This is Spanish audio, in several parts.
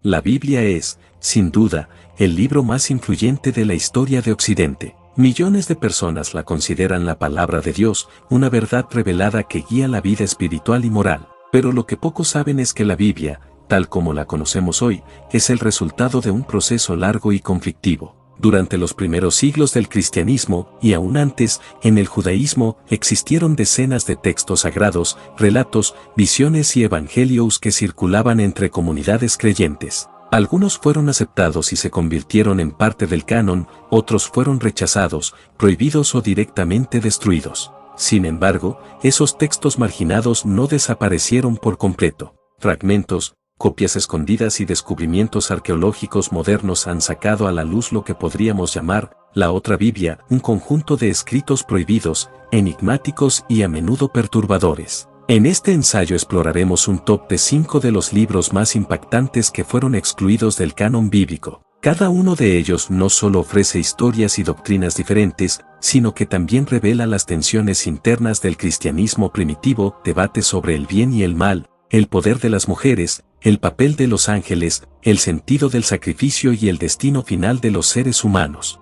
La Biblia es, sin duda, el libro más influyente de la historia de Occidente. Millones de personas la consideran la palabra de Dios, una verdad revelada que guía la vida espiritual y moral. Pero lo que pocos saben es que la Biblia, tal como la conocemos hoy, es el resultado de un proceso largo y conflictivo. Durante los primeros siglos del cristianismo, y aún antes, en el judaísmo, existieron decenas de textos sagrados, relatos, visiones y evangelios que circulaban entre comunidades creyentes. Algunos fueron aceptados y se convirtieron en parte del canon, otros fueron rechazados, prohibidos o directamente destruidos. Sin embargo, esos textos marginados no desaparecieron por completo. Fragmentos, copias escondidas y descubrimientos arqueológicos modernos han sacado a la luz lo que podríamos llamar la otra Biblia, un conjunto de escritos prohibidos, enigmáticos y a menudo perturbadores. En este ensayo exploraremos un top de 5 de los libros más impactantes que fueron excluidos del canon bíblico. Cada uno de ellos no solo ofrece historias y doctrinas diferentes, sino que también revela las tensiones internas del cristianismo primitivo, debates sobre el bien y el mal, el poder de las mujeres, el papel de los ángeles, el sentido del sacrificio y el destino final de los seres humanos.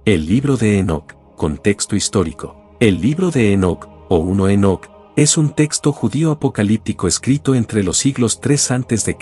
El libro de Enoc, contexto histórico. El libro de Enoc, o 1 Enoc, es un texto judío apocalíptico escrito entre los siglos 3 a.C.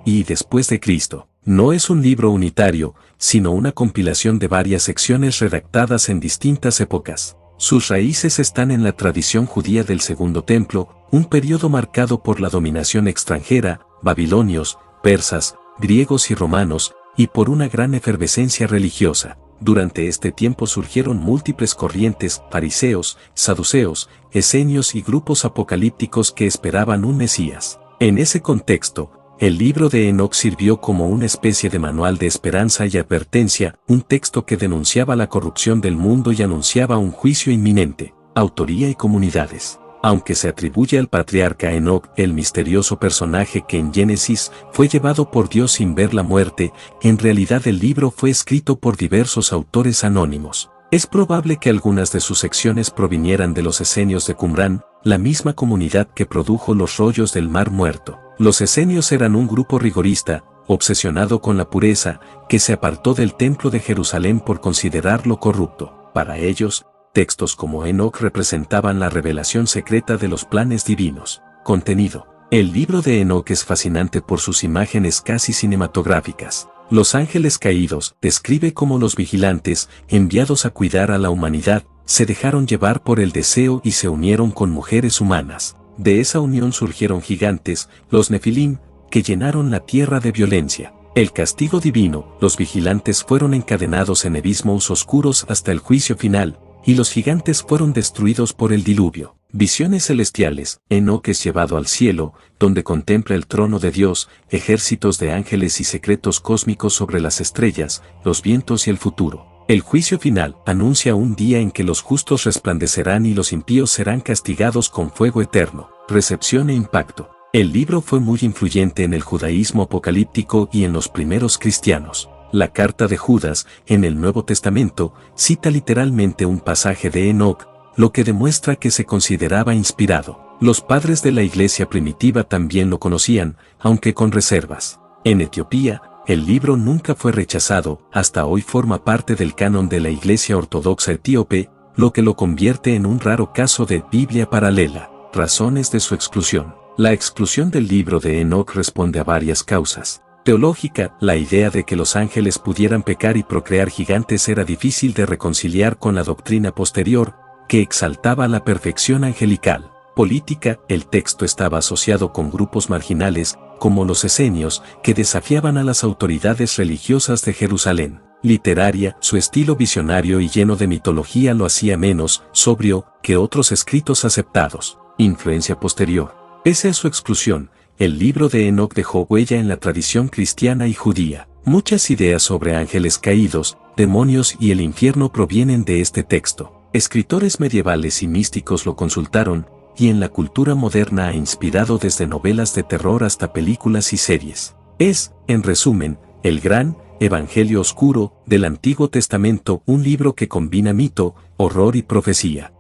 y después de Cristo. No es un libro unitario, sino una compilación de varias secciones redactadas en distintas épocas. Sus raíces están en la tradición judía del Segundo Templo, un periodo marcado por la dominación extranjera, babilonios, persas, griegos y romanos, y por una gran efervescencia religiosa. Durante este tiempo surgieron múltiples corrientes, fariseos, saduceos, esenios y grupos apocalípticos que esperaban un Mesías. En ese contexto, el libro de Enoc sirvió como una especie de manual de esperanza y advertencia, un texto que denunciaba la corrupción del mundo y anunciaba un juicio inminente. Autoría y comunidades. Aunque se atribuye al patriarca Enoc el misterioso personaje que en Génesis fue llevado por Dios sin ver la muerte, en realidad el libro fue escrito por diversos autores anónimos. Es probable que algunas de sus secciones provinieran de los esenios de Qumrán, la misma comunidad que produjo los rollos del Mar Muerto. Los esenios eran un grupo rigorista, obsesionado con la pureza, que se apartó del templo de Jerusalén por considerarlo corrupto. Para ellos, textos como Enoc representaban la revelación secreta de los planes divinos. Contenido. El libro de Enoc es fascinante por sus imágenes casi cinematográficas. Los ángeles caídos, describe como los vigilantes, enviados a cuidar a la humanidad, se dejaron llevar por el deseo y se unieron con mujeres humanas. De esa unión surgieron gigantes, los Nefilim, que llenaron la tierra de violencia. El castigo divino, los vigilantes fueron encadenados en abismos oscuros hasta el juicio final, y los gigantes fueron destruidos por el diluvio. Visiones celestiales. Enoc es llevado al cielo, donde contempla el trono de Dios, ejércitos de ángeles y secretos cósmicos sobre las estrellas, los vientos y el futuro. El juicio final anuncia un día en que los justos resplandecerán y los impíos serán castigados con fuego eterno. Recepción e impacto. El libro fue muy influyente en el judaísmo apocalíptico y en los primeros cristianos. La carta de Judas, en el Nuevo Testamento, cita literalmente un pasaje de Enoc, lo que demuestra que se consideraba inspirado. Los padres de la iglesia primitiva también lo conocían, aunque con reservas. En Etiopía, el libro nunca fue rechazado, hasta hoy forma parte del canon de la Iglesia Ortodoxa Etíope, lo que lo convierte en un raro caso de Biblia paralela. Razones de su exclusión. La exclusión del libro de Enoc responde a varias causas. Teológica, la idea de que los ángeles pudieran pecar y procrear gigantes era difícil de reconciliar con la doctrina posterior, que exaltaba la perfección angelical. Política, el texto estaba asociado con grupos marginales, como los esenios, que desafiaban a las autoridades religiosas de Jerusalén. Literaria, su estilo visionario y lleno de mitología lo hacía menos sobrio que otros escritos aceptados. Influencia posterior. Pese a su exclusión, el libro de Enoc dejó huella en la tradición cristiana y judía. Muchas ideas sobre ángeles caídos, demonios y el infierno provienen de este texto. Escritores medievales y místicos lo consultaron, y en la cultura moderna ha inspirado desde novelas de terror hasta películas y series. Es, en resumen, el gran Evangelio Oscuro del Antiguo Testamento, un libro que combina mito, horror y profecía.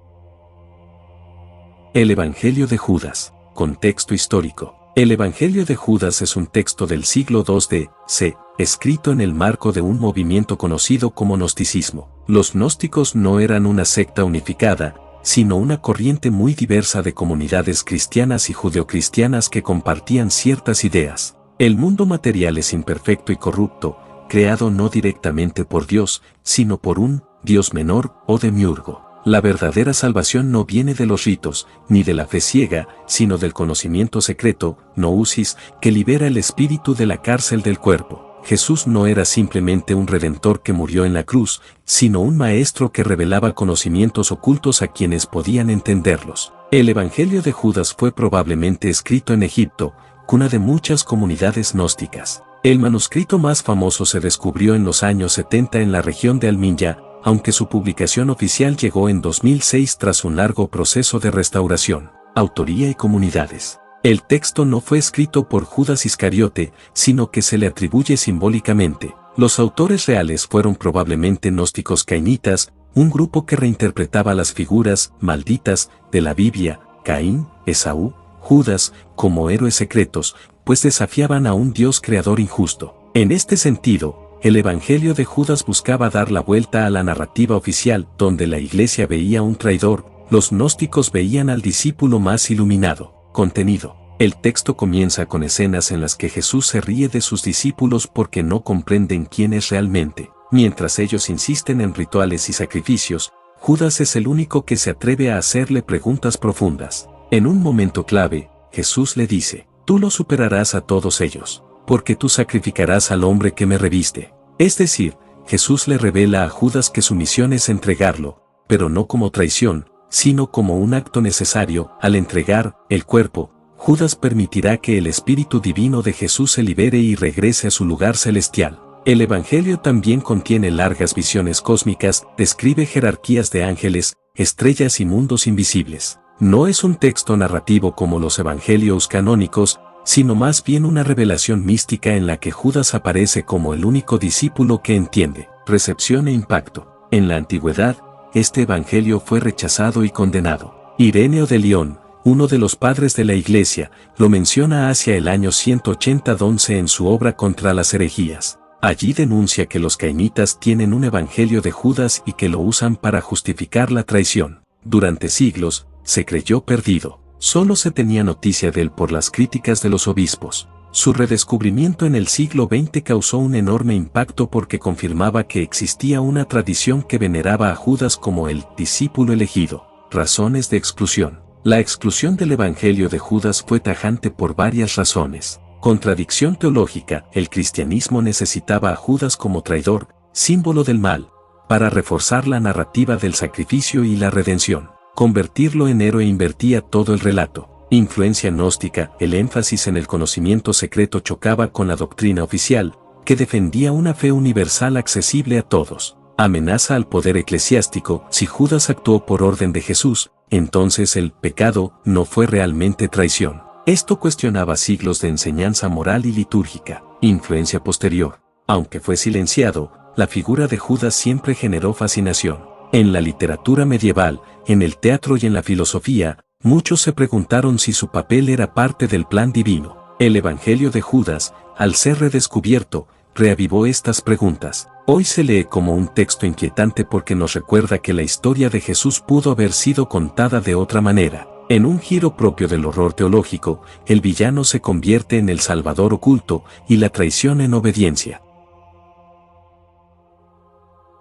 El Evangelio de Judas. Contexto histórico. El Evangelio de Judas es un texto del siglo II d.C., escrito en el marco de un movimiento conocido como gnosticismo. Los gnósticos no eran una secta unificada, sino una corriente muy diversa de comunidades cristianas y judeocristianas que compartían ciertas ideas. El mundo material es imperfecto y corrupto, creado no directamente por Dios, sino por un Dios menor o demiurgo. La verdadera salvación no viene de los ritos, ni de la fe ciega, sino del conocimiento secreto, gnosis, que libera el espíritu de la cárcel del cuerpo. Jesús no era simplemente un redentor que murió en la cruz, sino un maestro que revelaba conocimientos ocultos a quienes podían entenderlos. El Evangelio de Judas fue probablemente escrito en Egipto, cuna de muchas comunidades gnósticas. El manuscrito más famoso se descubrió en los años 70 en la región de Alminya, aunque su publicación oficial llegó en 2006 tras un largo proceso de restauración. Autoría y comunidades. El texto no fue escrito por Judas Iscariote, sino que se le atribuye simbólicamente. Los autores reales fueron probablemente gnósticos cainitas, un grupo que reinterpretaba las figuras malditas de la Biblia, Caín, Esaú, Judas, como héroes secretos, pues desafiaban a un Dios creador injusto. En este sentido, el Evangelio de Judas buscaba dar la vuelta a la narrativa oficial, donde la Iglesia veía un traidor, los gnósticos veían al discípulo más iluminado. Contenido. El texto comienza con escenas en las que Jesús se ríe de sus discípulos porque no comprenden quién es realmente. Mientras ellos insisten en rituales y sacrificios, Judas es el único que se atreve a hacerle preguntas profundas. En un momento clave, Jesús le dice: «Tú lo superarás a todos ellos, porque tú sacrificarás al hombre que me reviste». Es decir, Jesús le revela a Judas que su misión es entregarlo, pero no como traición, sino como un acto necesario. Al entregar el cuerpo, Judas permitirá que el Espíritu Divino de Jesús se libere y regrese a su lugar celestial. El Evangelio también contiene largas visiones cósmicas, describe jerarquías de ángeles, estrellas y mundos invisibles. No es un texto narrativo como los evangelios canónicos, sino más bien una revelación mística en la que Judas aparece como el único discípulo que entiende. Recepción e impacto. En la antigüedad, este evangelio fue rechazado y condenado. Ireneo de León, uno de los padres de la Iglesia, lo menciona hacia el año 180 d.C. en su obra Contra las herejías. Allí denuncia que los cainitas tienen un evangelio de Judas y que lo usan para justificar la traición. Durante siglos, se creyó perdido. Solo se tenía noticia de él por las críticas de los obispos. Su redescubrimiento en el siglo XX causó un enorme impacto porque confirmaba que existía una tradición que veneraba a Judas como el discípulo elegido. Razones de exclusión. La exclusión del Evangelio de Judas fue tajante por varias razones. Contradicción teológica. El cristianismo necesitaba a Judas como traidor, símbolo del mal, para reforzar la narrativa del sacrificio y la redención. Convertirlo en héroe invertía todo el relato. Influencia gnóstica. El énfasis en el conocimiento secreto chocaba con la doctrina oficial, que defendía una fe universal accesible a todos. Amenaza al poder eclesiástico. Si Judas actuó por orden de Jesús, entonces el pecado no fue realmente traición. Esto cuestionaba siglos de enseñanza moral y litúrgica. Influencia posterior. Aunque fue silenciado, la figura de Judas siempre generó fascinación. En la literatura medieval, en el teatro y en la filosofía, muchos se preguntaron si su papel era parte del plan divino. El Evangelio de Judas, al ser redescubierto, reavivó estas preguntas. Hoy se lee como un texto inquietante porque nos recuerda que la historia de Jesús pudo haber sido contada de otra manera. En un giro propio del horror teológico, el villano se convierte en el salvador oculto y la traición en obediencia.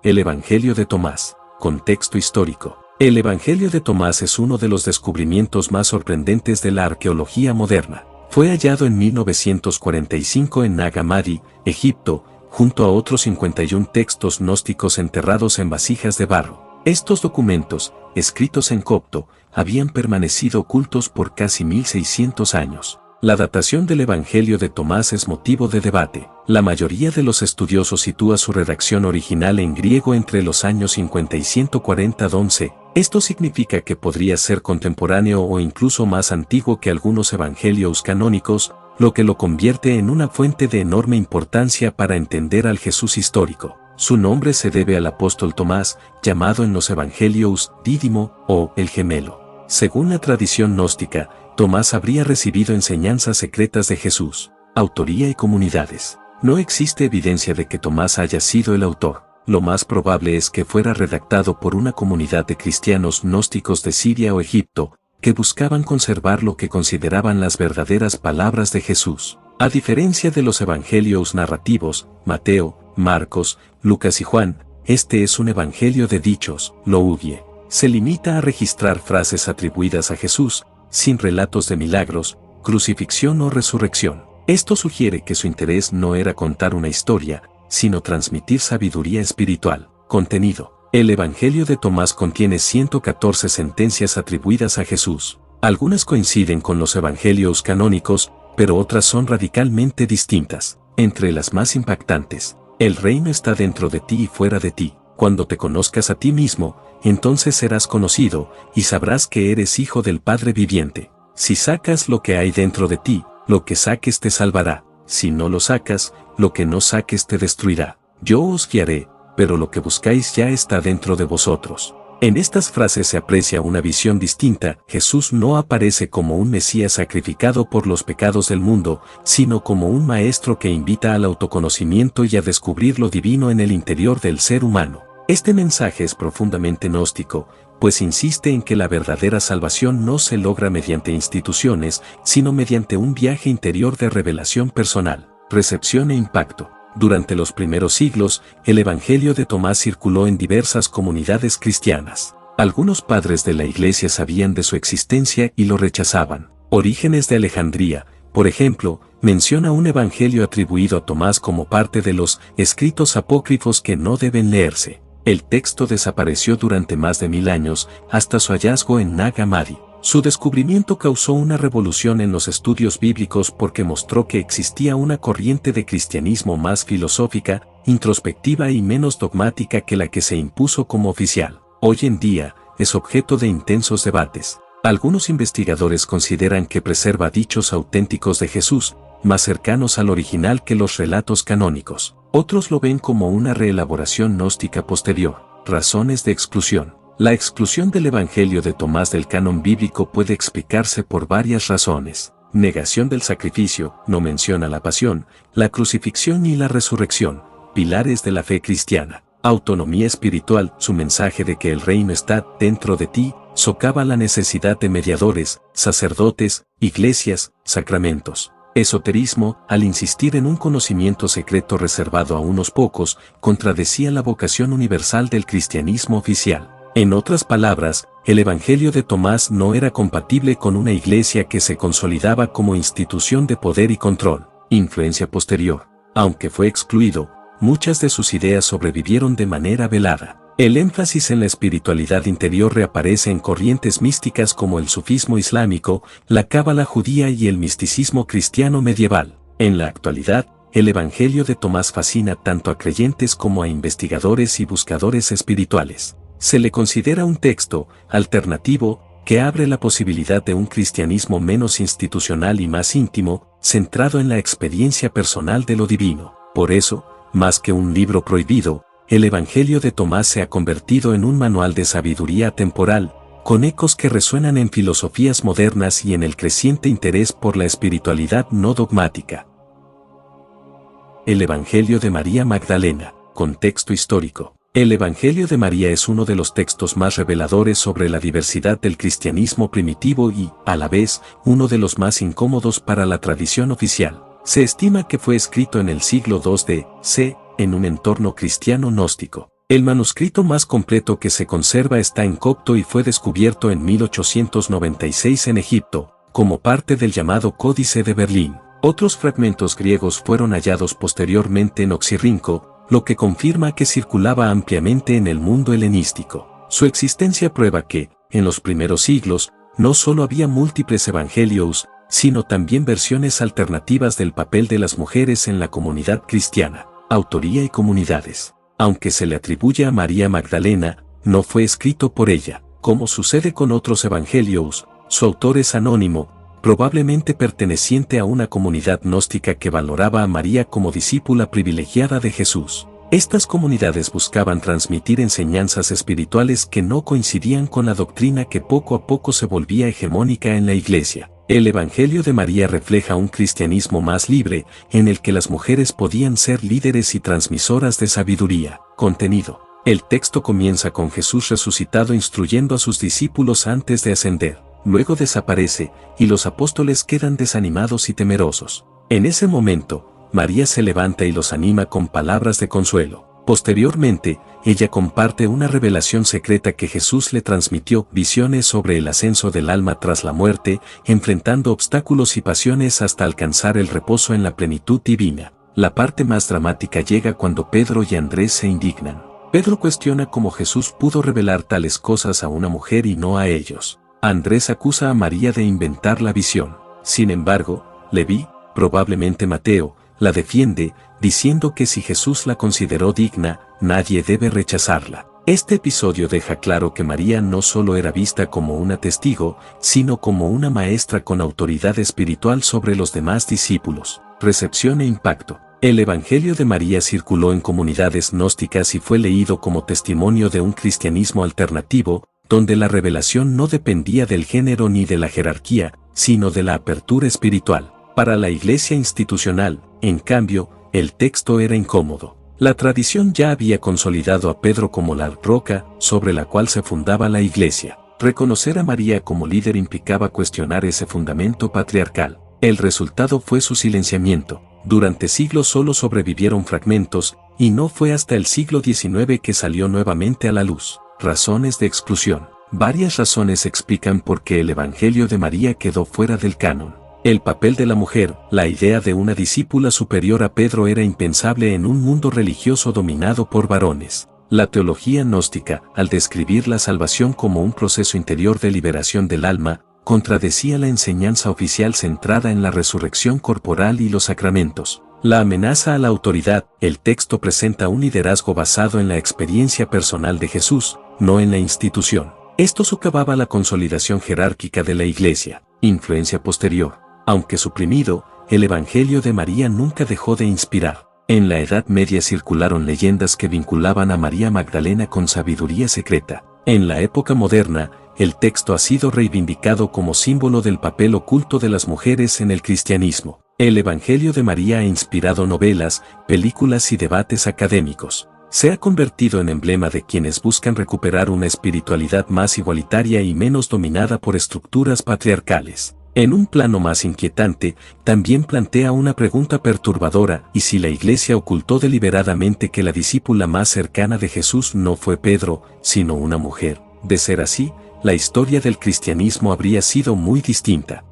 El Evangelio de Tomás. Contexto histórico. El Evangelio de Tomás es uno de los descubrimientos más sorprendentes de la arqueología moderna. Fue hallado en 1945 en Nag Hammadi, Egipto, junto a otros 51 textos gnósticos enterrados en vasijas de barro. Estos documentos, escritos en copto, habían permanecido ocultos por casi 1600 años. La datación del Evangelio de Tomás es motivo de debate. La mayoría de los estudiosos sitúa su redacción original en griego entre los años 50 y 140 d.C. Esto significa que podría ser contemporáneo o incluso más antiguo que algunos evangelios canónicos, lo que lo convierte en una fuente de enorme importancia para entender al Jesús histórico. Su nombre se debe al apóstol Tomás, llamado en los evangelios Dídimo o el gemelo. Según la tradición gnóstica, Tomás habría recibido enseñanzas secretas de Jesús. Autoría y comunidades. No existe evidencia de que Tomás haya sido el autor. Lo más probable es que fuera redactado por una comunidad de cristianos gnósticos de Siria o Egipto, que buscaban conservar lo que consideraban las verdaderas palabras de Jesús. A diferencia de los evangelios narrativos, Mateo, Marcos, Lucas y Juan, este es un evangelio de dichos, Lougie. Se limita a registrar frases atribuidas a Jesús, sin relatos de milagros, crucifixión o resurrección. Esto sugiere que su interés no era contar una historia, sino transmitir sabiduría espiritual. Contenido. El Evangelio de Tomás contiene 114 sentencias atribuidas a Jesús. Algunas coinciden con los evangelios canónicos, pero otras son radicalmente distintas. Entre las más impactantes: el reino está dentro de ti y fuera de ti. Cuando te conozcas a ti mismo, entonces serás conocido, y sabrás que eres hijo del Padre viviente. Si sacas lo que hay dentro de ti, lo que saques te salvará. Si no lo sacas, lo que no saques te destruirá. Yo os guiaré, pero lo que buscáis ya está dentro de vosotros. En estas frases se aprecia una visión distinta. Jesús no aparece como un Mesías sacrificado por los pecados del mundo, sino como un maestro que invita al autoconocimiento y a descubrir lo divino en el interior del ser humano. Este mensaje es profundamente gnóstico, pues insiste en que la verdadera salvación no se logra mediante instituciones, sino mediante un viaje interior de revelación personal, recepción e impacto. Durante los primeros siglos, el Evangelio de Tomás circuló en diversas comunidades cristianas. Algunos padres de la Iglesia sabían de su existencia y lo rechazaban. Orígenes de Alejandría, por ejemplo, menciona un evangelio atribuido a Tomás como parte de los escritos apócrifos que no deben leerse. El texto desapareció durante más de 1000 años, hasta su hallazgo en Nag Hammadi. Su descubrimiento causó una revolución en los estudios bíblicos porque mostró que existía una corriente de cristianismo más filosófica, introspectiva y menos dogmática que la que se impuso como oficial. Hoy en día, es objeto de intensos debates. Algunos investigadores consideran que preserva dichos auténticos de Jesús, más cercanos al original que los relatos canónicos. Otros lo ven como una reelaboración gnóstica posterior. Razones de exclusión. La exclusión del Evangelio de Tomás del canon bíblico puede explicarse por varias razones. Negación del sacrificio, no menciona la pasión, la crucifixión y la resurrección, pilares de la fe cristiana. Autonomía espiritual, su mensaje de que el reino está dentro de ti, socava la necesidad de mediadores, sacerdotes, iglesias, sacramentos. Esoterismo, al insistir en un conocimiento secreto reservado a unos pocos, contradecía la vocación universal del cristianismo oficial. En otras palabras, el Evangelio de Tomás no era compatible con una iglesia que se consolidaba como institución de poder y control. Influencia posterior. Aunque fue excluido, muchas de sus ideas sobrevivieron de manera velada. El énfasis en la espiritualidad interior reaparece en corrientes místicas como el sufismo islámico, la cábala judía y el misticismo cristiano medieval. En la actualidad, el Evangelio de Tomás fascina tanto a creyentes como a investigadores y buscadores espirituales. Se le considera un texto alternativo que abre la posibilidad de un cristianismo menos institucional y más íntimo, centrado en la experiencia personal de lo divino. Por eso, más que un libro prohibido, el Evangelio de Tomás se ha convertido en un manual de sabiduría temporal, con ecos que resuenan en filosofías modernas y en el creciente interés por la espiritualidad no dogmática. El Evangelio de María Magdalena, contexto histórico. El Evangelio de María es uno de los textos más reveladores sobre la diversidad del cristianismo primitivo y, a la vez, uno de los más incómodos para la tradición oficial. Se estima que fue escrito en el siglo II d.C., en un entorno cristiano gnóstico. El manuscrito más completo que se conserva está en copto y fue descubierto en 1896 en Egipto, como parte del llamado Códice de Berlín. Otros fragmentos griegos fueron hallados posteriormente en Oxirrinco, lo que confirma que circulaba ampliamente en el mundo helenístico. Su existencia prueba que, en los primeros siglos, no solo había múltiples evangelios, sino también versiones alternativas del papel de las mujeres en la comunidad cristiana. Autoría y comunidades. Aunque se le atribuye a María Magdalena, no fue escrito por ella. Como sucede con otros evangelios, su autor es anónimo, probablemente perteneciente a una comunidad gnóstica que valoraba a María como discípula privilegiada de Jesús. Estas comunidades buscaban transmitir enseñanzas espirituales que no coincidían con la doctrina que poco a poco se volvía hegemónica en la Iglesia. El Evangelio de María refleja un cristianismo más libre, en el que las mujeres podían ser líderes y transmisoras de sabiduría. Contenido. El texto comienza con Jesús resucitado instruyendo a sus discípulos antes de ascender. Luego desaparece, y los apóstoles quedan desanimados y temerosos. En ese momento, María se levanta y los anima con palabras de consuelo. Posteriormente, ella comparte una revelación secreta que Jesús le transmitió, visiones sobre el ascenso del alma tras la muerte, enfrentando obstáculos y pasiones hasta alcanzar el reposo en la plenitud divina. La parte más dramática llega cuando Pedro y Andrés se indignan. Pedro cuestiona cómo Jesús pudo revelar tales cosas a una mujer y no a ellos. Andrés acusa a María de inventar la visión. Sin embargo, Leví, probablemente Mateo, la defiende, diciendo que si Jesús la consideró digna, nadie debe rechazarla. Este episodio deja claro que María no solo era vista como una testigo, sino como una maestra con autoridad espiritual sobre los demás discípulos. Recepción e impacto. El Evangelio de María circuló en comunidades gnósticas y fue leído como testimonio de un cristianismo alternativo, donde la revelación no dependía del género ni de la jerarquía, sino de la apertura espiritual. Para la iglesia institucional, en cambio, el texto era incómodo. La tradición ya había consolidado a Pedro como la roca sobre la cual se fundaba la iglesia. Reconocer a María como líder implicaba cuestionar ese fundamento patriarcal. El resultado fue su silenciamiento. Durante siglos solo sobrevivieron fragmentos, y no fue hasta el siglo XIX que salió nuevamente a la luz. Razones de exclusión. Varias razones explican por qué el Evangelio de María quedó fuera del canon. El papel de la mujer, la idea de una discípula superior a Pedro era impensable en un mundo religioso dominado por varones. La teología gnóstica, al describir la salvación como un proceso interior de liberación del alma, contradecía la enseñanza oficial centrada en la resurrección corporal y los sacramentos. La amenaza a la autoridad. El texto presenta un liderazgo basado en la experiencia personal de Jesús, no en la institución. Esto socavaba la consolidación jerárquica de la Iglesia. Influencia posterior. Aunque suprimido, el Evangelio de María nunca dejó de inspirar. En la Edad Media circularon leyendas que vinculaban a María Magdalena con sabiduría secreta. En la época moderna, el texto ha sido reivindicado como símbolo del papel oculto de las mujeres en el cristianismo. El Evangelio de María ha inspirado novelas, películas y debates académicos. Se ha convertido en emblema de quienes buscan recuperar una espiritualidad más igualitaria y menos dominada por estructuras patriarcales. En un plano más inquietante, también plantea una pregunta perturbadora: ¿y si la Iglesia ocultó deliberadamente que la discípula más cercana de Jesús no fue Pedro, sino una mujer? De ser así, la historia del cristianismo habría sido muy distinta.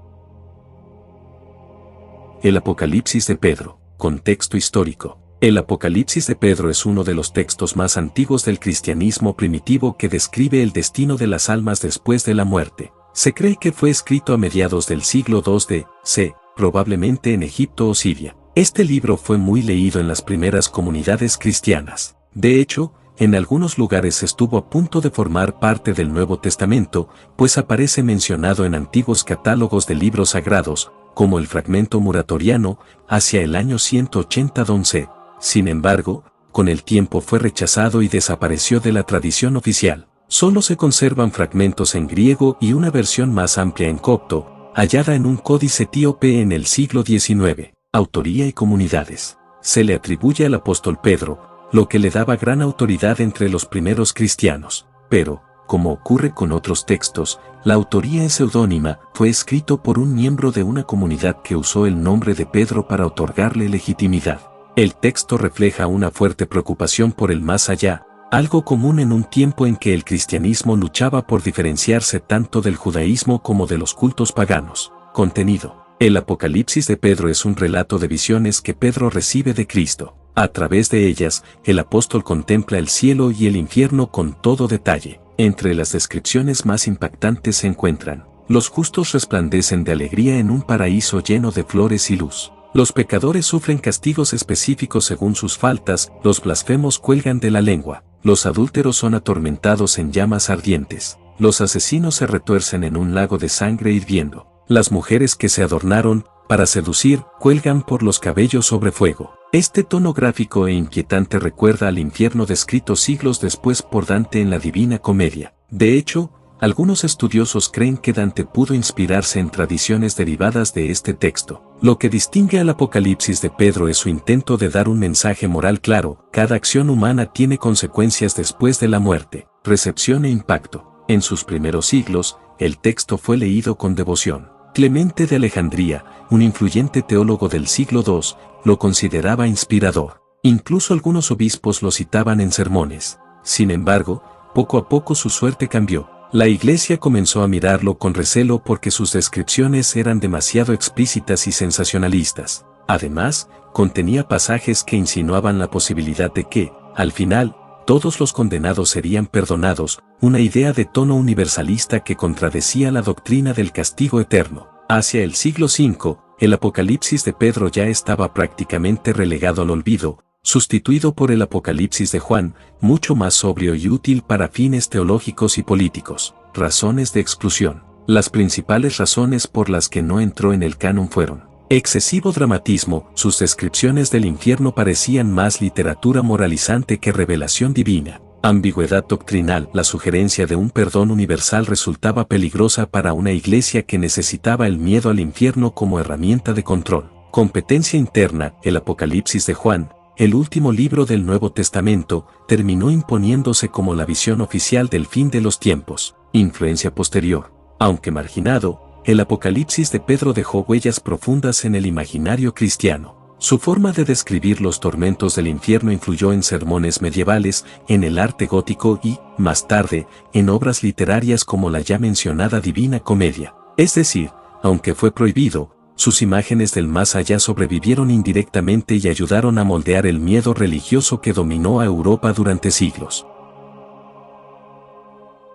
El Apocalipsis de Pedro. Contexto histórico. El Apocalipsis de Pedro es uno de los textos más antiguos del cristianismo primitivo que describe el destino de las almas después de la muerte. Se cree que fue escrito a mediados del siglo II d.C., probablemente en Egipto o Siria. Este libro fue muy leído en las primeras comunidades cristianas. De hecho, en algunos lugares estuvo a punto de formar parte del Nuevo Testamento, pues aparece mencionado en antiguos catálogos de libros sagrados, como el fragmento muratoriano, hacia el año 180 d.C. Sin embargo, con el tiempo fue rechazado y desapareció de la tradición oficial. Solo se conservan fragmentos en griego y una versión más amplia en copto, hallada en un códice etíope en el siglo XIX. Autoría y comunidades. Se le atribuye al apóstol Pedro, lo que le daba gran autoridad entre los primeros cristianos. Pero, como ocurre con otros textos, la autoría es seudónima. Fue escrito por un miembro de una comunidad que usó el nombre de Pedro para otorgarle legitimidad. El texto refleja una fuerte preocupación por el más allá, algo común en un tiempo en que el cristianismo luchaba por diferenciarse tanto del judaísmo como de los cultos paganos. Contenido. El Apocalipsis de Pedro es un relato de visiones que Pedro recibe de Cristo. A través de ellas, el apóstol contempla el cielo y el infierno con todo detalle. Entre las descripciones más impactantes se encuentran: los justos resplandecen de alegría en un paraíso lleno de flores y luz. Los pecadores sufren castigos específicos según sus faltas, los blasfemos cuelgan de la lengua. Los adúlteros son atormentados en llamas ardientes. Los asesinos se retuercen en un lago de sangre hirviendo. Las mujeres que se adornaron para seducir cuelgan por los cabellos sobre fuego. Este tono gráfico e inquietante recuerda al infierno descrito siglos después por Dante en la Divina Comedia. De hecho, Algunos estudiosos creen que Dante pudo inspirarse en tradiciones derivadas de este texto. Lo que distingue al Apocalipsis de Pedro es su intento de dar un mensaje moral claro: cada acción humana tiene consecuencias después de la muerte, recepción e impacto. En sus primeros siglos, el texto fue leído con devoción. Clemente de Alejandría, un influyente teólogo del siglo II, lo consideraba inspirador. Incluso algunos obispos lo citaban en sermones. Sin embargo, poco a poco su suerte cambió. La Iglesia comenzó a mirarlo con recelo porque sus descripciones eran demasiado explícitas y sensacionalistas. Además, contenía pasajes que insinuaban la posibilidad de que, al final, todos los condenados serían perdonados, una idea de tono universalista que contradecía la doctrina del castigo eterno. Hacia el siglo V, el Apocalipsis de Pedro ya estaba prácticamente relegado al olvido, sustituido por el Apocalipsis de Juan, mucho más sobrio y útil para fines teológicos y políticos. Razones de exclusión. Las principales razones por las que no entró en el canon fueron: excesivo dramatismo. Sus descripciones del infierno parecían más literatura moralizante que revelación divina. Ambigüedad doctrinal. La sugerencia de un perdón universal resultaba peligrosa para una iglesia que necesitaba el miedo al infierno como herramienta de control. Competencia interna. El Apocalipsis de Juan, el último libro del Nuevo Testamento, terminó imponiéndose como la visión oficial del fin de los tiempos. Influencia posterior. Aunque marginado, el Apocalipsis de Pedro dejó huellas profundas en el imaginario cristiano. Su forma de describir los tormentos del infierno influyó en sermones medievales, en el arte gótico y, más tarde, en obras literarias como la ya mencionada Divina Comedia. Es decir, aunque fue prohibido, sus imágenes del más allá sobrevivieron indirectamente y ayudaron a moldear el miedo religioso que dominó a Europa durante siglos.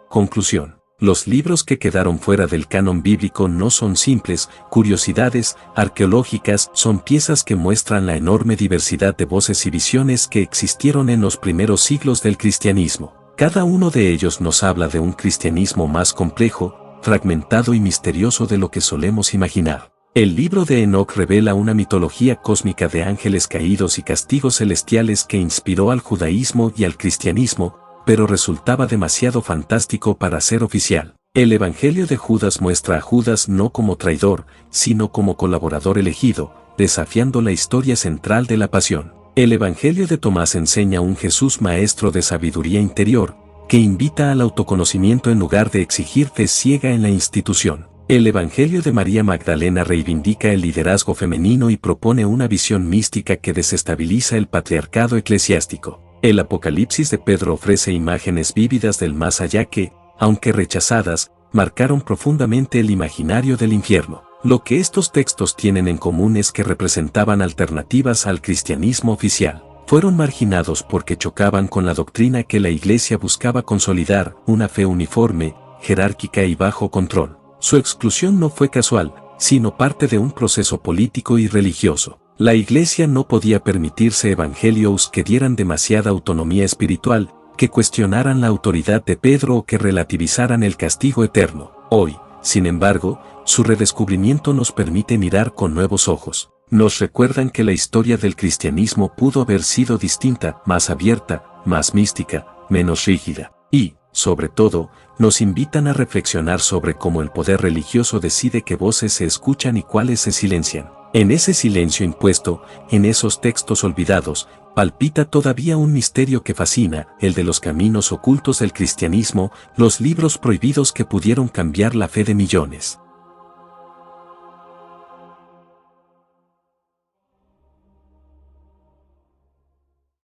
Conclusión. Los libros que quedaron fuera del canon bíblico no son simples curiosidades arqueológicas, son piezas que muestran la enorme diversidad de voces y visiones que existieron en los primeros siglos del cristianismo. Cada uno de ellos nos habla de un cristianismo más complejo, fragmentado y misterioso de lo que solemos imaginar. El libro de Enoc revela una mitología cósmica de ángeles caídos y castigos celestiales que inspiró al judaísmo y al cristianismo, pero resultaba demasiado fantástico para ser oficial. El Evangelio de Judas muestra a Judas no como traidor, sino como colaborador elegido, desafiando la historia central de la pasión. El Evangelio de Tomás enseña un Jesús maestro de sabiduría interior, que invita al autoconocimiento en lugar de exigir fe ciega en la institución. El Evangelio de María Magdalena reivindica el liderazgo femenino y propone una visión mística que desestabiliza el patriarcado eclesiástico. El Apocalipsis de Pedro ofrece imágenes vívidas del más allá que, aunque rechazadas, marcaron profundamente el imaginario del infierno. Lo que estos textos tienen en común es que representaban alternativas al cristianismo oficial. Fueron marginados porque chocaban con la doctrina que la Iglesia buscaba consolidar, una fe uniforme, jerárquica y bajo control. Su exclusión no fue casual, sino parte de un proceso político y religioso. La Iglesia no podía permitirse evangelios que dieran demasiada autonomía espiritual, que cuestionaran la autoridad de Pedro o que relativizaran el castigo eterno. Hoy, sin embargo, su redescubrimiento nos permite mirar con nuevos ojos. Nos recuerdan que la historia del cristianismo pudo haber sido distinta, más abierta, más mística, menos rígida. Y, sobre todo, nos invitan a reflexionar sobre cómo el poder religioso decide qué voces se escuchan y cuáles se silencian. En ese silencio impuesto, en esos textos olvidados, palpita todavía un misterio que fascina, el de los caminos ocultos del cristianismo, los libros prohibidos que pudieron cambiar la fe de millones.